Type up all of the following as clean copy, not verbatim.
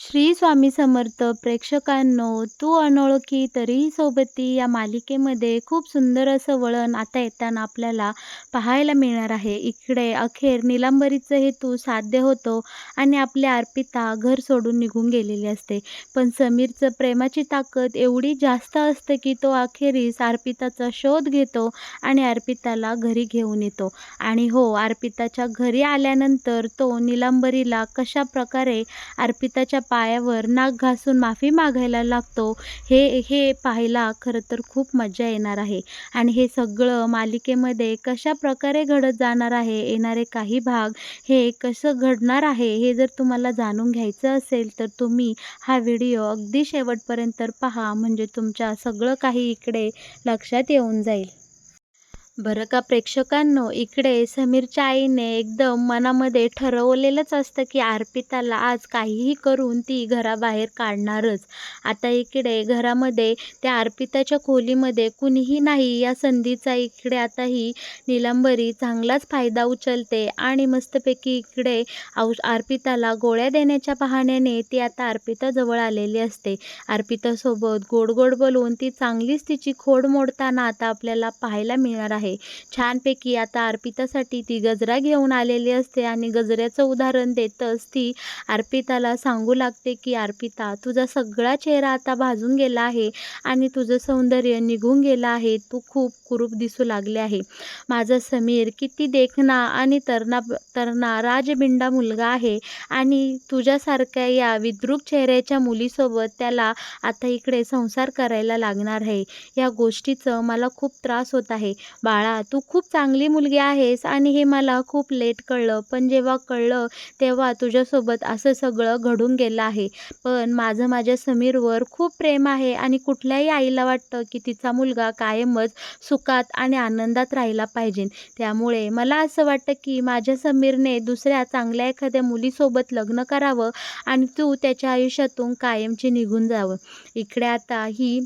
श्री स्वामी समर्थ प्रेक्षकांनो, तू अनोळखी तरीही सोबती या मालिकेमध्ये खूप सुंदर असं वळण आता येताना आपल्याला पाहायला मिळणार आहे. इकडे अखेर नीलांबरीचं हेतू साध्य होतो आणि आपली अर्पिता घर सोडून निघून गेलेली असते. पण समीरचं प्रेमाची ताकद एवढी जास्त असते की तो अखेरीस अर्पिताचा शोध घेतो आणि अर्पिताला घरी घेऊन येतो. आणि हो, अर्पिताच्या घरी आल्यानंतर तो नीलांबरीला कशाप्रकारे अर्पिताच्या पायावर नाक घासून माफी मागायला लागतो, हे पाहायला खरं तर खूप मजा येणार आहे. आणि हे सगळं मालिकेमध्ये कशाप्रकारे घडत जाणार आहे, येणारे काही भाग हे कसं घडणार आहे, हे जर तुम्हाला जाणून घ्यायचं असेल, तर तुम्ही हा व्हिडिओ अगदी शेवटपर्यंत पहा, म्हणजे तुमच्या सगळं काही इकडे लक्षात येऊन जाईल. बरं का प्रेक्षकांनो, इकडे समीरच्या आईने एकदम मनामध्ये ठरवलेलंच असतं की अर्पिताला आज काहीही करून ती घराबाहेर काढणारच. आता इकडे घरामध्ये त्या अर्पिताच्या खोलीमध्ये कुणीही नाही, या संधीचा इकडे आता ही नीलांबरी चांगलाच फायदा उचलते आणि मस्तपैकी इकडे अर्पिताला गोळ्या देण्याच्या बहाण्याने ती आता अर्पिताजवळ आलेली असते. अर्पितासोबत गोड गोड बोलून ती चांगलीच तिची खोड मोडताना आता आपल्याला पाहायला मिळणार आहे. छानपैकी आता अर्पितासाठी ती गजरा घेऊन आलेली असते आणि गजऱ्याचं उदाहरण देतच ती अर्पिताला सांगू लागते की अर्पिता, तुझा सगळा चेहरा आता भाजून गेला आहे आणि तुझं सौंदर्य निघून गेलं आहे. तू खूप कुरूप दिसू लागले आहे. माझा समीर किती देखणा आणि तरणा राजबिंडा मुलगा आहे आणि तुझ्यासारख्या या विद्रूप चेहऱ्याच्या मुलीसोबत त्याला आता इकडे संसार करायला लागणार आहे. या गोष्टीचं मला खूप त्रास होत आहे. बाळा, तू खूप चांगली मुलगी आहेस आणि हे मला खूप लेट कळलं, पण जेव्हा कळलं तेव्हा तुझ्यासोबत असं सगळं घडून गेलं आहे. पण माझं माझ्या समीरवर खूप प्रेम आहे आणि कुठल्याही आईला वाटतं की तिचा मुलगा कायमच सुखात आणि आनंदात राहिला पाहिजे. त्यामुळे मला असं वाटतं की माझ्या समीरने दुसऱ्या चांगल्या एखाद्या मुलीसोबत लग्न करावं आणि तू त्याच्या आयुष्यातून कायमची निघून जावं. इकडे आता ही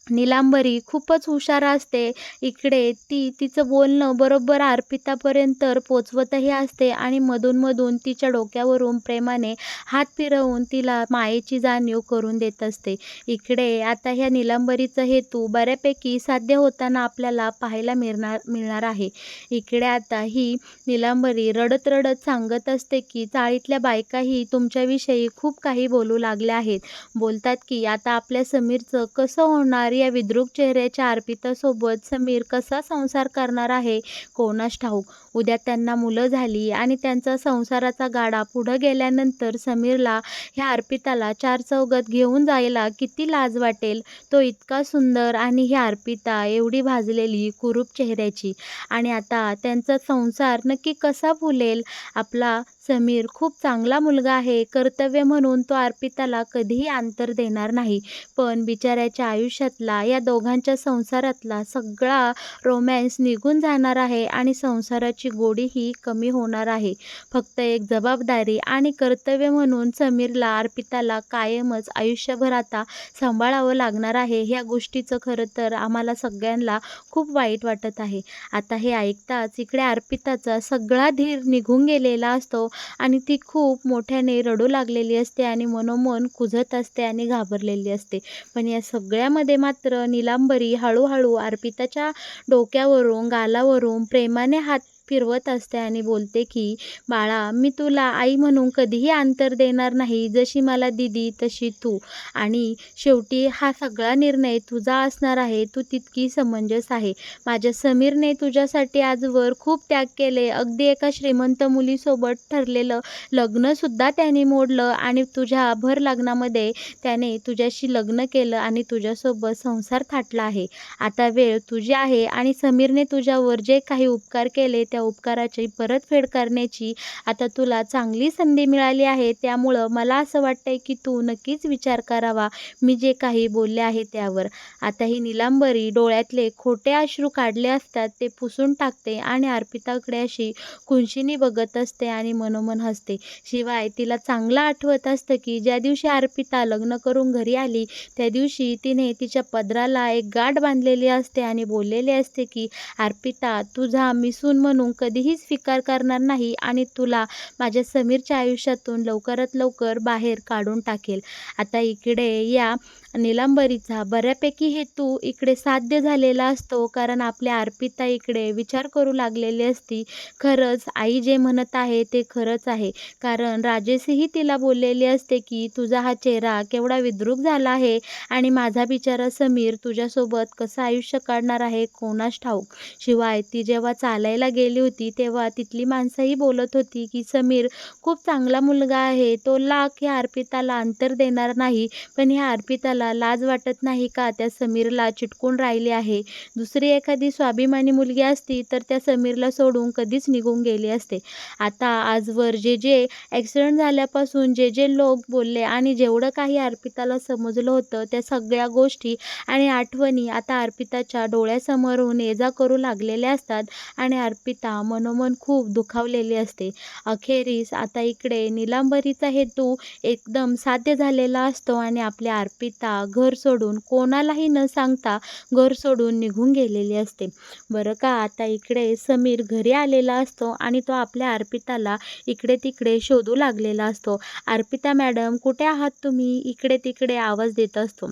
नीलांबरी खूपच हुशार असते. इकडे ती तिचं बोलणं बरोबर अर्पितापर्यंत पोचवतही असते आणि मधून-मधून तिच्या डोक्यावरून प्रेमाने हात फिरवून तिला मायेची जाणीव करून देत असते. इकडे आता ह्या नीलांबरीचा हेतू बऱ्यापैकी साध्य होताना आपल्याला पाहायला मिळणार आहे. इकडे आता ही नीलांबरी रडत-रडत सांगत असते की चाळीतल्या बायकाही तुमच्याविषयी खूप काही बोलू लागल्या आहेत. बोलतात की आता आपल्या समीरचं कसं होणार, या विद्रूप चेहऱ्याच्या अर्पितासोबत समीर कसा संसार करणार आहे कोणास ठाऊक. उद्या त्यांना मुलं झाली आणि त्यांचा संसाराचा गाडा पुढं गेल्यानंतर समीरला ह्या अर्पिताला चार चौघात घेऊन जायला किती लाज वाटेल. तो इतका सुंदर आणि ही अर्पिता एवढी भाजलेली कुरूप चेहऱ्याची. आणि आता त्यांचा संसार नक्की कसा फुलेल. आपला समीर खूप चांगला मुलगा आहे. कर्तव्य म्हणून तो अर्पिताला कधीही अंतर देणार नाही. पण बिचाऱ्याच्या आयुष्यातला, या दोघांच्या संसारातला सगळा रोमॅन्स निघून जाणार आहे आणि संसाराची गोडीही कमी होणार आहे. फक्त एक जबाबदारी आणि कर्तव्य म्हणून समीरला अर्पिताला कायमच आयुष्यभर आता सांभाळावं लागणार आहे. ह्या गोष्टीचं खरं तर आम्हाला सगळ्यांना खूप वाईट वाटत आहे. आता हे ऐकताच इकडे अर्पिताचा सगळा धीर निघून गेलेला असतो आणि ती खूप मोठ्याने रडू लागलेली असते आणि मनोमन कुजत असते आणि घाबरलेली असते. पण या सगळ्यामध्ये मात्र नीलांबरी हळूहळू अर्पिताच्या डोक्यावरून, गालावरून प्रेमाने हात फिरवत असते आणि बोलते की बाळा, मी तुला आई म्हणून कधीही अंतर देणार नाही. जशी मला दीदी तशी तू. आणि शेवटी हा सगळा निर्णय तुझा असणार आहे. तू तितकी समंजस आहे. माझ्या समीरने तुझ्यासाठी आजवर खूप त्याग केले. अगदी एका श्रीमंत मुलीसोबत ठरलेलं लग्नसुद्धा त्याने मोडलं आणि तुझ्या भर लग्नामध्ये त्याने तुझ्याशी लग्न केलं आणि तुझ्यासोबत संसार थाटला आहे. आता वेळ तुझी आहे आणि समीरने तुझ्यावर जे काही उपकार केले त्या उपकाराची परतफेड करण्याची आता तुला चांगली संधी मिळाली आहे. त्यामुळं मला असं वाटतंय की तू नक्कीच विचार करावा मी जे काही बोलले आहे त्यावर. आता ही नीलांबरी डोळ्यातले खोटे अश्रू काढले असतात ते पुसून टाकते आणि अर्पिताकडे अशी खुंशीने बघत असते आणि मनोमन हसते. शिवाय तिला चांगलं आठवत असतं की ज्या दिवशी अर्पिता लग्न करून घरी आली त्या दिवशी तिने तिच्या पदराला एक गाठ बांधलेली असते आणि बोललेले असते की अर्पिता, तुझा मी सून म्हणून सोडून कधीही स्वीकार करणार नाही आणि तुला माझ्या समीरच्या आयुष्यातून लवकरात लवकर बाहेर काढून टाकेल. आता इकडे या निलांबरीचा बऱ्यापैकी हेतू इकडे साध्य झालेला असतो, कारण आपल्या अर्पिता इकडे विचार करू लागलेली असती. खरंच आई जे म्हणत आहे ते खरंच आहे. कारण राजेशही तिला बोललेले असते की तुझा हा चेहरा केवढा विद्रूप झाला आहे आणि माझा बिचारा समीर तुझ्यासोबत कसं आयुष्य काढणार आहे कोणास ठाऊक. शिवाय ती जेव्हा चालायला गेली होती तेव्हा तिथली माणसंही बोलत होती की समीर खूप चांगला मुलगा आहे, तो लाख ह्या अर्पिताला अंतर देणार नाही. पण ह्या अर्पिताला लाज वाटत नाही का त्या समीरला चिटकून राहिली आहे. दुसरी एखादी स्वाभिमानी मुलगी असती तर त्या समीरला सोडून कधीच निघून गेली असते. आता आजवर जे ॲक्सिडेंट झाल्यापासून जे लोक बोलले आणि जेवढं काही अर्पिताला समजलं होतं त्या सगळ्या गोष्टी आणि आठवणी आता अर्पिताच्या डोळ्यासमोरून ये-जा करू लागलेल्या असतात आणि अर्पिता मनोमन खूप दुखावलेली असते. अखेरीस आता इकडे निलांबरीचा हेतू एकदम साध्य झालेला असतो आणि आपल्या अर्पिता घर सोडून कोणालाही न सांगता घर सोडून निघून गेलेली असते. बरं का, आता इकडे समीर घरी आलेला असतो आणि तो आपल्या अर्पिताला इकडे-तिकडे शोधू लागलेला असतो. "अर्पिता मॅडम, कुठे आहात तुम्ही?" इकडे-तिकडे आवाज देत असतो.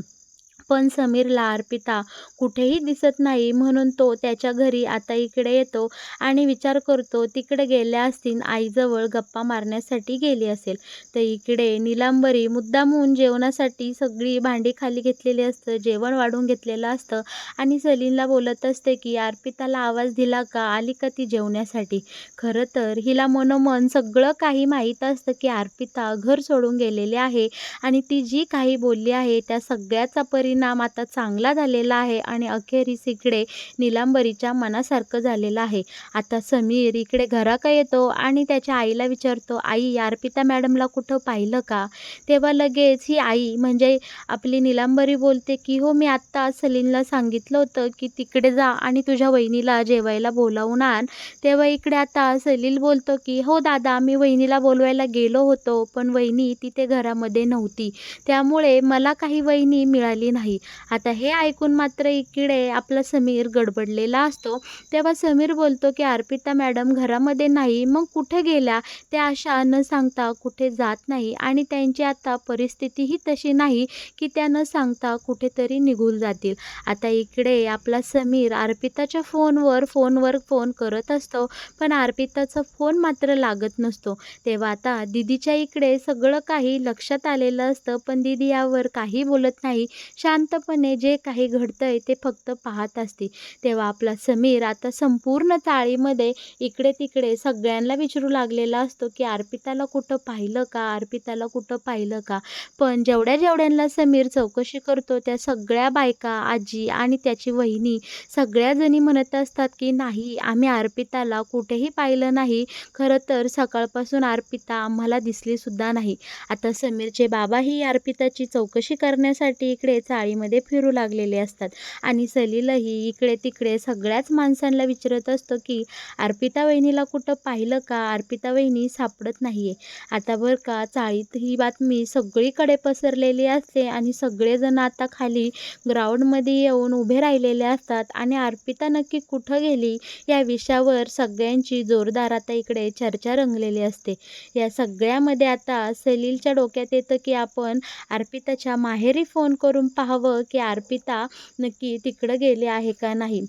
पण समीरला अर्पिता कुठेही दिसत नाही, म्हणून तो त्याच्या घरी आता इकडे येतो आणि विचार करतो तिकडे गेल्या असतील, आईजवळ गप्पा मारण्यासाठी गेली असेल. तर इकडे निलांबरी मुद्दामहून जेवणासाठी सगळी भांडी खाली घेतलेली असतं, जेवण वाढून घेतलेलं असतं आणि सलीलला बोलत असते की अर्पिताला आवाज दिला का, आली का ती जेवण्यासाठी. खरं तर हिला मनोमन सगळं काही माहीत असतं की अर्पिता घर सोडून गेलेली आहे आणि ती जी काही बोलली आहे त्या सगळ्याचा परिणाम आता चांगला झालेला आहे आणि अखेरीस इकडे निलांबरीच्या मनासारखं झालेलं आहे. आता समीर इकडे घराकडे येतो आणि त्याच्या आईला विचारतो, "आई, अर्पिता मॅडमला कुठं पाहिलं का?" तेव्हा लगेच ही आई म्हणजे आपली निलांबरी बोलते की "हो, मी आत्ता सलीलला सांगितलं होतं की तिकडे जा आणि तुझ्या वहिनीला जेवायला बोलावून आण." तेव्हा इकडे आता सलील बोलतो की "हो दादा, मी वहिनीला बोलवायला गेलो होतो, पण वहिनी तिथे घरामध्ये नव्हती. त्यामुळे मला काही वहिनी मिळाली नाही." आता हे ऐकून मात्र इकडे आपला समीर गडबडलेला असतो. तेव्हा समीर बोलतो की "अर्पिता मॅडम घरामध्ये नाही, मग कुठे गेल्या? त्या अशा न सांगता कुठे जात नाही आणि त्यांची आता परिस्थितीही तशी नाही की त्या न सांगता कुठेतरी निघून जातील." आता इकडे आपला समीर अर्पिताच्या फोनवर फोन करत असतो, पण अर्पिताचा फोन मात्र लागत नसतो. तेव्हा आता दीदीच्या इकडे सगळं काही लक्षात आलेलं असतं, पण दीदी यावर काही बोलत नाही. शांतपणे जे काही घडतंय ते फक्त पाहत असते. तेव्हा आपला समीर आता संपूर्ण चाळीमध्ये इकडे-तिकडे सगळ्यांना विचारू लागलेला असतो की अर्पिताला कुठं पाहिलं का? अर्पिताला कुठं पाहिलं का? पण जेवढ्यांना समीर चौकशी करतो त्या सगळ्या बायका, आजी आणि त्याची वहिनी सगळ्याजणी म्हणत असतात की "नाही, आम्ही अर्पिताला कुठेही पाहिलं नाही. खरं तर सकाळपासून अर्पिता आम्हाला दिसलीसुद्धा नाही." आता समीरचे बाबाही अर्पिताची चौकशी करण्यासाठी इकडे चाळीमध्ये फिरू लागलेले असतात आणि सलीलही इकडे-तिकडे सगळ्याच माणसांना विचारत असतो की "अर्पिता वहिनीला कुठं पाहिलं का? अर्पिता वहिनी सापडत नाहीये." आता बरं का, चाळीत ही बातमी सगळीकडे पसरलेली असते आणि सगळेजण आता खाली ग्राउंडमध्ये येऊन उभे राहिलेले असतात आणि अर्पिता नक्की कुठं गेली या विषयावर सगळ्यांची जोरदार आता इकडे चर्चा रंगलेली असते. या सगळ्यामध्ये आता सलीलच्या डोक्यात येतं की आपण अर्पिताच्या माहेरी फोन करून पाहावं की अर्पिता नक्की तिकडं गेली आहे का नाही.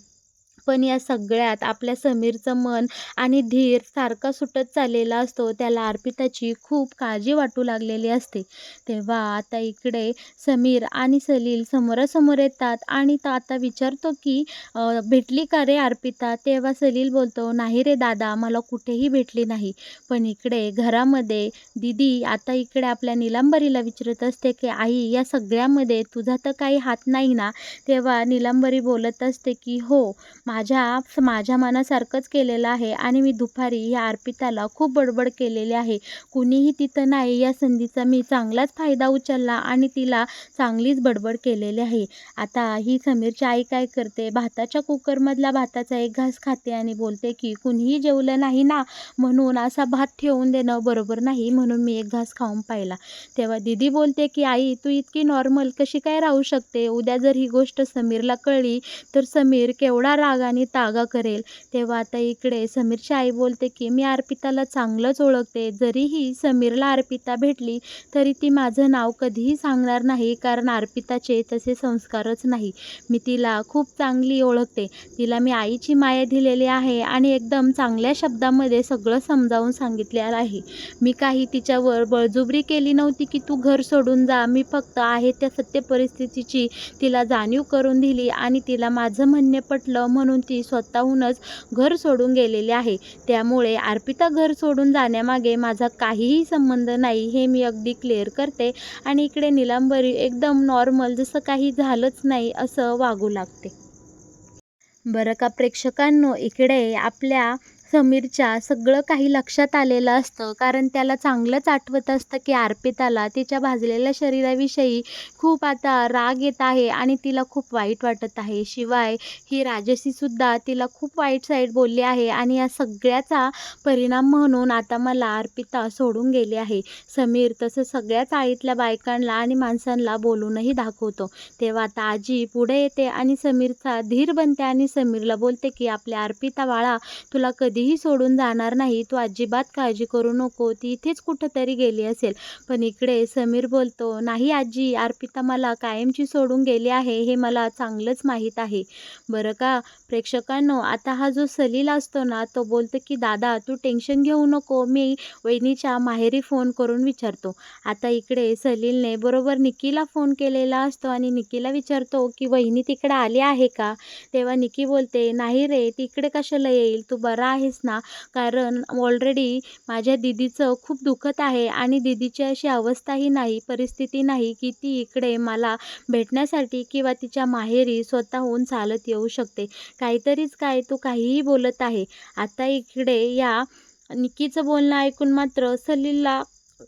पण या सगळ्यात आपल्या समीरचं मन आणि धीर सारखा सुटत चाललेला असतो. त्याला अर्पिताची खूप काळजी वाटू लागलेली असते. तेव्हा आता इकडे समीर आणि सलील समोरासमोर येतात आणि तो आता विचारतो की "भेटली का रे अर्पिता?" तेव्हा सलील बोलतो, "नाही रे दादा, मला कुठेही भेटली नाही." पण इकडे घरामध्ये दीदी आता इकडे आपल्या निलांबरीला विचारत असते की "आई, या सगळ्यामध्ये तुझा तर काही हात नाही ना?" तेव्हा निलांबरी बोलत असते की "हो, माझ्या मनासारखंच केलेलं आहे आणि मी दुपारी या अर्पिताला खूप बडबड केलेली आहे. कुणीही तिथं नाही या संधीचा मी चांगलाच फायदा उचलला आणि तिला चांगलीच बडबड केलेली आहे." आता ही समीरची आई काय करते, भाताच्या कुकरमधला भाताचा एक घास खाते आणि बोलते की "कुणीही जेवलं नाही ना, म्हणून असा भात ठेवून देणं बरोबर नाही, म्हणून मी एक घास खाऊन पाहिला." तेव्हा दीदी बोलते की "आई, तू इतकी नॉर्मल कशी काय राहू शकते? उद्या जर ही गोष्ट समीरला कळली तर समीर केवढा रागाने रागाने तागा करेल. तेव्हा आता इकडे समीरची आई बोलते की मी अर्पिताला चांगलंच ओळखते. जरीही समीरला अर्पिता भेटली तरी ती माझं नाव कधीही सांगणार नाही, कारण अर्पिताचे तसे संस्कारच नाही. मी तिला खूप चांगली ओळखते. तिला मी आईची माया दिलेली आहे आणि एकदम चांगल्या शब्दामध्ये सगळं समजावून सांगितलेलं आहे. मी काही तिच्यावर बळजबरी केली नव्हती की तू घर सोडून जा. मी फक्त आहे त्या सत्य परिस्थितीची तिला जाणीव करून दिली आणि तिला माझं म्हणणे पटलं म्हणून ती स्वतःहूनच घर सोडून गेलेली आहे. त्यामुळे अर्पिता घर सोडून जाण्यामागे माझा काहीही संबंध नाही, हे मी अगदी क्लिअर करते. आणि इकडे नीलांबरी एकदम नॉर्मल, जसं काही झालंच नाही असं वागू लागते. बरं का प्रेक्षकांनो, इकडे आपल्या समीरच्या सगळं काही लक्षात आलेलं असतं, कारण त्याला चांगलंच आठवत असतं की अर्पिताला तिच्या भाजलेल्या शरीराविषयी खूप आता राग येत आहे आणि तिला खूप वाईट वाटत आहे. शिवाय ही राजसीसुद्धा तिला खूप वाईट साईड बोलली आहे आणि या सगळ्याचा परिणाम म्हणून आता मला अर्पिता सोडून गेली आहे. समीर तसं सगळ्या चाळीतल्या बायकांना आणि माणसांना बोलूनही दाखवतो. तेव्हा आता आजी पुढे येते आणि समीरचा धीर बनते आणि समीरला बोलते की आपल्या अर्पिता बाळा तुला कधीही सोडून जाणार नाही. तू अजिबात काळजी करू नको. ती इथेच कुठंतरी गेली असेल. पण इकडे समीर बोलतो, नाही आजी, अर्पिता मला कायमची सोडून गेली आहे, हे मला चांगलंच माहीत आहे. बरं का प्रेक्षकांनो, आता हा जो सलील असतो ना, तो बोलतो की दादा तू टेन्शन घेऊ नको, मी वहिनीच्या माहेरी फोन करून विचारतो. आता इकडे सलीलने बरोबर निकीला फोन केलेला असतो आणि निकीला विचारतो की वहिनी तिकडे आली आहे का? तेव्हा निकी बोलते, नाही रे, तिकडे कशाला येईल, तू बरा आहेस ना? कारण ऑलरेडी माझ्या दीदीचं खूप दुखत आहे आणि दीदीची अशी अवस्थाही नाही, परिस्थिती नाही की ती इकडे मला भेटण्यासाठी किंवा तिच्या माहेरी स्वतःहून चालत येऊ शकते. काहीतरीच काय, तू काहीही बोलत आहे. आता इकडे या निकीचं बोलणं ऐकून मात्र सलीलला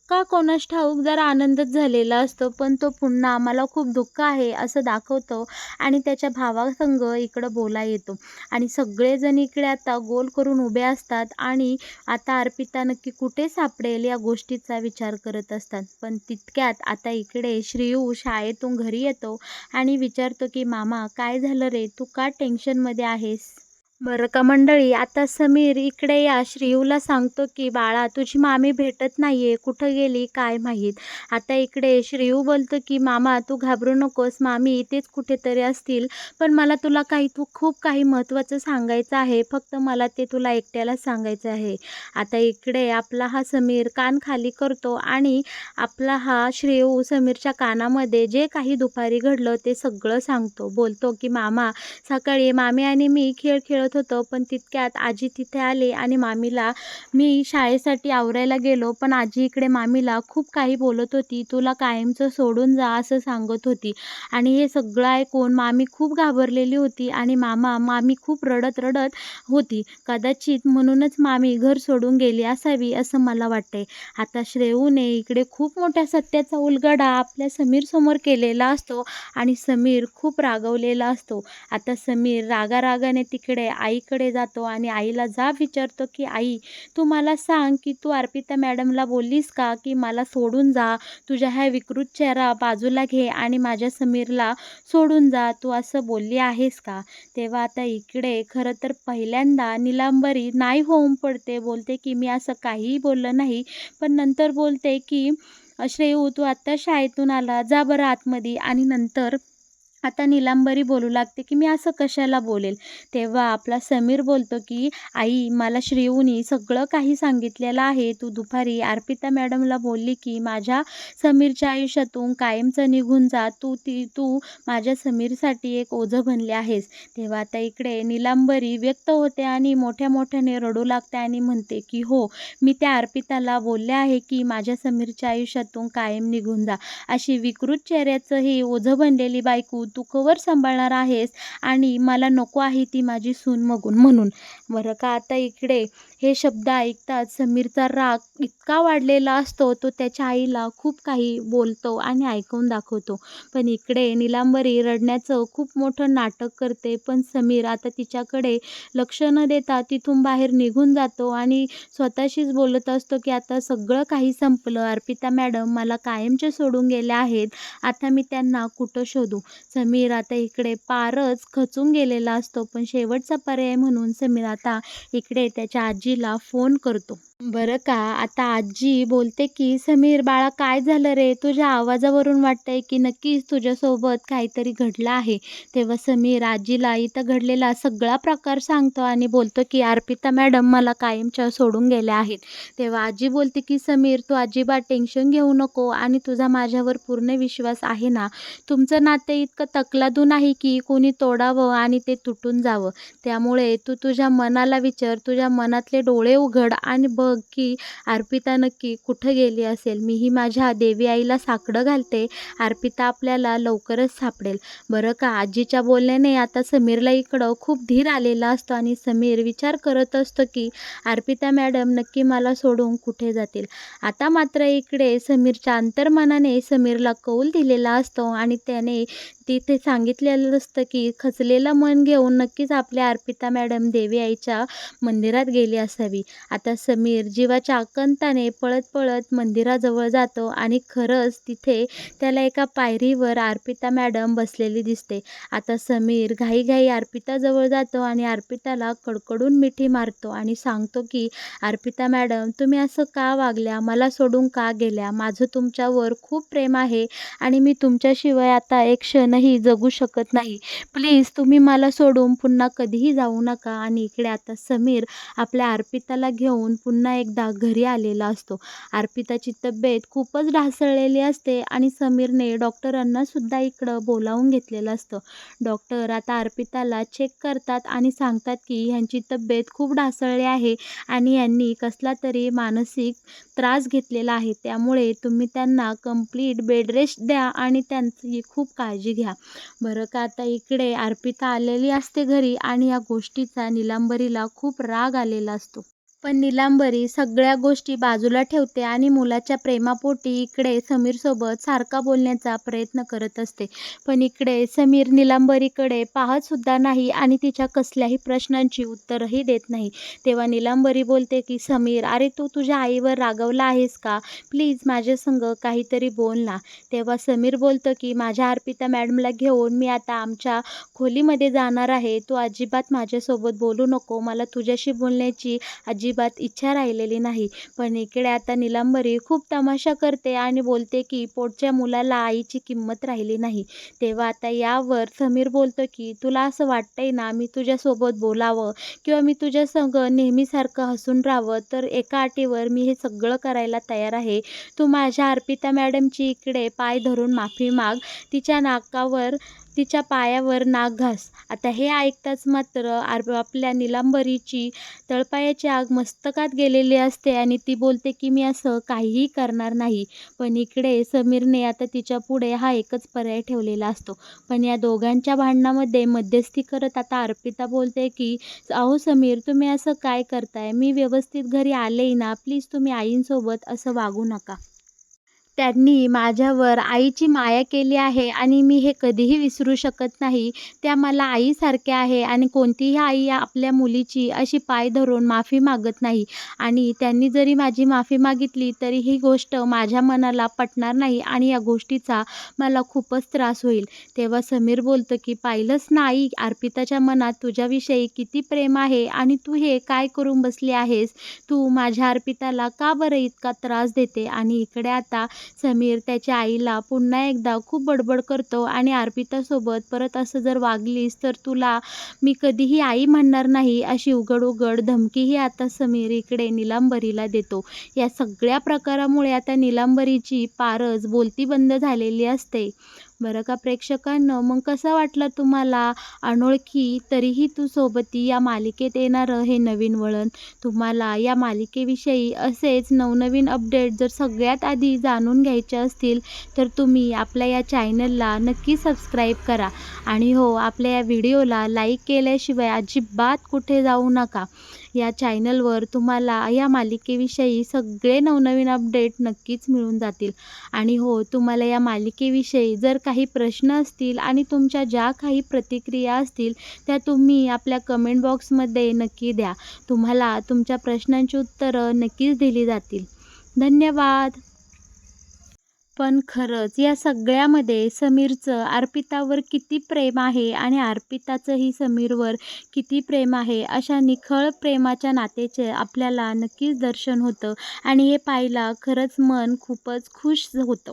का कोणास ठाऊक जरा आनंदच झालेला असतो, पण तो पुन्हा मला खूप दुःख आहे असं दाखवतो आणि त्याच्या भावासंग इकडं बोलायला येतो. आणि सगळेजण इकडे आता गोल करून उभे असतात आणि आता अर्पिता नक्की कुठे सापडेल या गोष्टीचा विचार करत असतात. पण तितक्यात आता इकडे श्रेयू शाळेतून घरी येतो आणि विचारतो की मामा काय झालं रे, तू का टेन्शनमध्ये आहेस? बरं का मंडळी, आता समीर इकडे या श्रेयूला सांगतो की बाळा तुझी मामी भेटत नाहीये, कुठं गेली काय माहीत. आता इकडे श्रेयू बोलतो की मामा तू घाबरू नकोस, मामी इथेच कुठेतरी असतील, पण मला तुला खूप काही महत्त्वाचं सांगायचं आहे, फक्त मला ते तुला एकट्यालाच सांगायचं आहे. आता इकडे आपला हा समीर कान खाली करतो आणि आपला हा श्रेयू समीरच्या कानामध्ये जे काही दुपारी घडलं ते सगळं सांगतो. बोलतो की मामा सकाळी मामी आणि मी खेळ खेळत होतो, पण तितक्यात आजी तिथे आले आणि मामीला मी शाळेसाठी आवरायला गेलो, पण आजी इकडे मामीला खूप काही बोलत होती, तुला कायमचं सोडून जा असं सांगत होती. आणि हे सगळं ऐकून मामी खूप घाबरलेली होती आणि मामी खूप रडत रडत होती. कदाचित म्हणूनच मामी घर सोडून गेली असावी असं मला वाटतंय. आता श्रेयूने इकडे खूप मोठ्या सत्याचा उलगडा आपल्या समीरसमोर केलेला असतो आणि समीर खूप रागवलेला असतो. आता समीर रागारागाने तिकडे आईकडे जातो आणि आईला जाब विचारतो की आई तू मला सांग की तू अर्पिता मॅडमला बोललीस का की मला सोडून जा, तुझ्या ह्या विकृत चेहरा बाजूला घे आणि माझ्या समीरला सोडून जा, तू असं बोलली आहेस का? तेव्हा आता इकडे खरं तर पहिल्यांदा नीलांबरी नाही होऊन पडते, बोलते की मी असं काहीही बोललं नाही. पण नंतर बोलते की श्रेयू तू आत्ता शाळेतून आला, जा बरं आतमध्ये. आणि नंतर आता नीलांबरी बोलू लागते की मी असं कशाला बोलेल. तेव्हा आपला समीर बोलतो की आई मला श्रेयूनी सगळं काही सांगितलेलं आहे. तू दुपारी अर्पिता मॅडमला बोलली की माझ्या समीरच्या आयुष्यातून कायमचं निघून जा. तू माझ्या समीरसाठी एक ओझं बनले आहेस. तेव्हा आता इकडे नीलांबरी व्यक्त होते आणि मोठ्या मोठ्याने रडू लागते आणि म्हणते की हो, मी त्या अर्पिताला बोलले आहे की माझ्या समीरच्या आयुष्यातून कायम निघून जा. अशी विकृत चेहऱ्याचं ही ओझं बनलेली बायको तू कवर सांभाळणार आहेस आणि मला नको आहे ती माझी सून म्हणून. बरं का आता इकडे हे शब्द ऐकताच समीरचा राग इतका वाढलेला असतो, तो त्याच्या आईला खूप काही बोलतो आणि ऐकवून दाखवतो. पण इकडे नीलांबरी रडण्याचं खूप मोठं नाटक करते, पण समीर आता तिच्याकडे लक्ष न देता तिथून बाहेर निघून जातो आणि स्वतःशीच बोलत असतो, की आता सगळं काही संपलं. अर्पिता मॅडम मला कायमच्या सोडून गेल्या आहेत. आता मी त्यांना कुठं शोधू? समीर आता इकडे पारच खचून गेलेला असतो. पण शेवटचा पर्याय म्हणून समीर आता इकडे त्याच्या आजीला फोन करतो. बरं का, आता आजी बोलते की "समीर बाळा काय झालं रे? तुझ्या आवाजावरून वाटतंय की नक्कीच तुझ्यासोबत काहीतरी घडलं आहे." तेव्हा समीर आजीला इथं घडलेला सगळा प्रकार सांगतो आणि बोलतो की "अर्पिता मॅडम मला कायमच्या सोडून गेल्या आहेत." तेव्हा आजी बोलते की "समीर तू अजिबात टेन्शन घेऊ नको आणि तुझा माझ्यावर पूर्ण विश्वास आहे ना. तुमचं नातं इतकं तकलादू नाही की कोणी तोडावं आणि ते तुटून जावं. त्यामुळे तू तुझ्या मनाला विचार, तुझ्या मनातले डोळे उघड आणि बघ की अर्पिता नक्की कुठं गेली असेल. मीही माझ्या देवी आईला साकडं घालते. अर्पिता आपल्याला लवकरच सापडेल." बरं का, आजीच्या बोलण्याने आता समीरला इकडं खूप धीर आलेला असतो आणि समीर विचार करत असतो की अर्पिता मॅडम नक्की मला सोडून कुठे जातील. आता मात्र इकडे समीरच्या अंतर्मनाने समीरला कौल दिलेला असतो आणि त्याने तिथे सांगितलेलं असतं की खचलेलं मन घेऊन नक्कीच आपल्या अर्पिता मॅडम देवी आईच्या मंदिरात गेली असावी. आता समीर जीवाच्या आकांताने पळत-पळत मंदिराजवळ जातो आणि खरंच तिथे त्याला एका पायरीवर अर्पिता मॅडम बसलेली दिसते. आता समीर घाईघाई अर्पिताजवळ जातो आणि अर्पिताला कडकडून मिठी मारतो आणि सांगतो की "अर्पिता मॅडम तुम्ही असं का वागल्या? मला सोडून का गेल्या? माझं तुमच्यावर खूप प्रेम आहे आणि मी तुमच्याशिवाय आता एक क्षणही जगू शकत नाही. प्लीज तुम्ही मला सोडून पुन्हा कधीही जाऊ नका." आणि इकडे आता समीर आपल्या अर्पिताला घेऊन पुन्हा एकदा घरी आलेला असतो. अर्पिताची तब्येत खूपच ढासळलेली असते आणि समीरने डॉक्टरांना सुद्धा इकडं बोलावून घेतलेलं असतं. डॉक्टर आता अर्पिताला चेक करतात आणि सांगतात की ह्यांची तब्येत खूप ढासळली आहे आणि यांनी कसला तरी मानसिक त्रास घेतलेला आहे. त्यामुळे तुम्ही त्यांना कंप्लीट बेड रेस्ट द्या आणि त्यांची खूप काळजी घ्या. बरं का, आता इकडे अर्पिता आलेली असते घरी आणि या गोष्टीचा नीलांबरीला खूप राग आलेला असतो. पण नीलांबरी सगळ्या गोष्टी बाजूला ठेवते आणि मुलाच्या प्रेमापोटी इकडे समीरसोबत सारखा बोलण्याचा प्रयत्न करत असते. पण इकडे समीर नीलांबरीकडे पाहतसुद्धा नाही आणि तिच्या कसल्याही प्रश्नांची उत्तरही देत नाही. तेव्हा नीलांबरी बोलते की "समीर अरे तू तुझ्या आईवर रागावला आहेस का? प्लीज माझ्यासंग काहीतरी बोल ना." तेव्हा समीर बोलतो की "माझ्या अर्पिता मॅडमला घेऊन मी आता आमच्या खोलीमध्ये जाणार आहे. तू अजिबात माझ्यासोबत बोलू नको. मला तुझ्याशी बोलण्याची अजिबात इच्छा राहिलेली नाही." पण इकडे आता नीलांबरी खूप तमाशा करते आणि बोलते की पोटच्या मुलाला आईची किंमत राहिली नाही. तेव्हा आता यावर समीर बोलतो की "तुला असं वाटतंय ना मी तुझ्यासोबत बोलावं किंवा मी तुझ्यासंग नेहमीसारखं हसून राहावं, तर एका अटीवर मी हे सगळं करायला तयार आहे. तू माझ्या अर्पिता मॅडमची इकडे पाय धरून माफी माग. तिच्या नाकावर तिच्या पायावर नाक घास." आता हे ऐकताच मात्र आपल्या नीलांबरीची तळपायाची आग मस्तकात गेलेली असते आणि ती बोलते की "मी असं काहीही करणार नाही." पण इकडे समीरने आता तिच्यापुढे हा एकच पर्याय ठेवलेला असतो. पण या दोघांच्या भांडणामध्ये मध्यस्थी करत आता अर्पिता बोलते की "अहो समीर तुम्ही असं काय करताय? मी व्यवस्थित घरी आलेय ना. प्लीज तुम्ही आईंसोबत असं वागू नका. त्यांनी माझ्यावर आईची माया केली आहे आणि मी हे कधीही विसरू शकत नाही. त्या मला आईसारख्या आहे आणि कोणतीही आई आपल्या मुलीची अशी पाय धरून माफी मागत नाही आणि त्यांनी जरी माझी माफी मागितली तरी ही गोष्ट माझ्या मनाला पटणार नाही आणि या गोष्टीचा मला खूपच त्रास होईल." तेव्हा समीर बोलतो की "पाहिलंस ना आई, अर्पिताच्या मनात तुझ्याविषयी किती प्रेम आहे आणि तू हे काय करून बसली आहेस? तू माझ्या अर्पिताला का बरं इतका त्रास देते?" आणि इकडे आता समीर त्याच्या आईला पुन्हा एकदा खूप बडबड करतो आणि "अर्पितासोबत परत असं जर वागलीस तर तुला मी कधीही आई म्हणणार नाही." अशी उघड-उघड धमकीही आता समीर इकडे नीलांबरीला देतो. या सगळ्या प्रकारामुळे आता नीलांबरीची पारच बोलती बंद झालेली असते. बरं का प्रेक्षकांनो, मग कसं वाटलं तुम्हाला अनोळखी तरीही तू सोबती या मालिकेत येणारं हे नवीन वळण? तुम्हाला या मालिकेविषयी असेच नवनवीन अपडेट जर सगळ्यात आधी जाणून घ्यायचे असतील तर तुम्ही आपल्या या चॅनलला नक्की सबस्क्राईब करा आणि हो, आपल्या या व्हिडिओला लाईक केल्याशिवाय अजिबात कुठे जाऊ नका. या चॅनलवर तुम्हाला या मालिकेविषयी सगळे नवनवीन अपडेट नक्कीच मिळून जातील. आणि हो, तुम्हाला या मालिकेविषयी जर काही प्रश्न असतील आणि तुमच्या ज्या काही प्रतिक्रिया असतील, त्या तुम्ही आपल्या कमेंट बॉक्समध्ये नक्की द्या. तुम्हाला तुमच्या प्रश्नांची उत्तरं नक्कीच दिली जातील. धन्यवाद. पण खरंच या सगळ्यामध्ये समीरचं अर्पितावर किती प्रेम आहे आणि अर्पिताचंही समीरवर किती प्रेम आहे, अशा निखळ प्रेमाच्या नात्याचे आपल्याला नक्कीच दर्शन होतं आणि हे पाहायला खरंच मन खूपच खुश होतं.